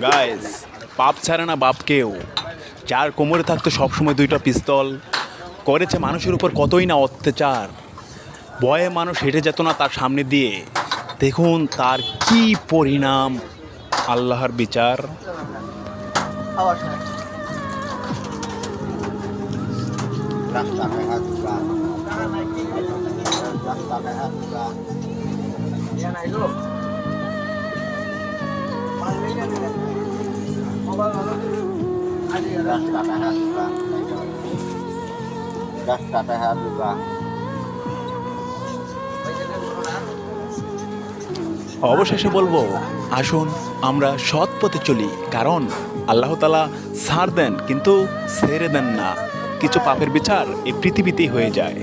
Guys, পাপ ছাড়ে না বাপকেও। যার কোমরে থাকতো সবসময় দুইটা পিস্তল, করেছে মানুষের উপর কতই না অত্যাচার। ভয়ে মানুষ হেঁটে যেত না তার সামনে দিয়ে। দেখুন তার কি পরিণাম, আল্লাহর বিচার। অবশেষে বলবো, আসুন আমরা সৎ পথে চলি, কারণ আল্লাহ তাআলা ছাড় দেন কিন্তু ছেড়ে দেন না। কিছু পাপের বিচার এই পৃথিবীতেই হয়ে যায়।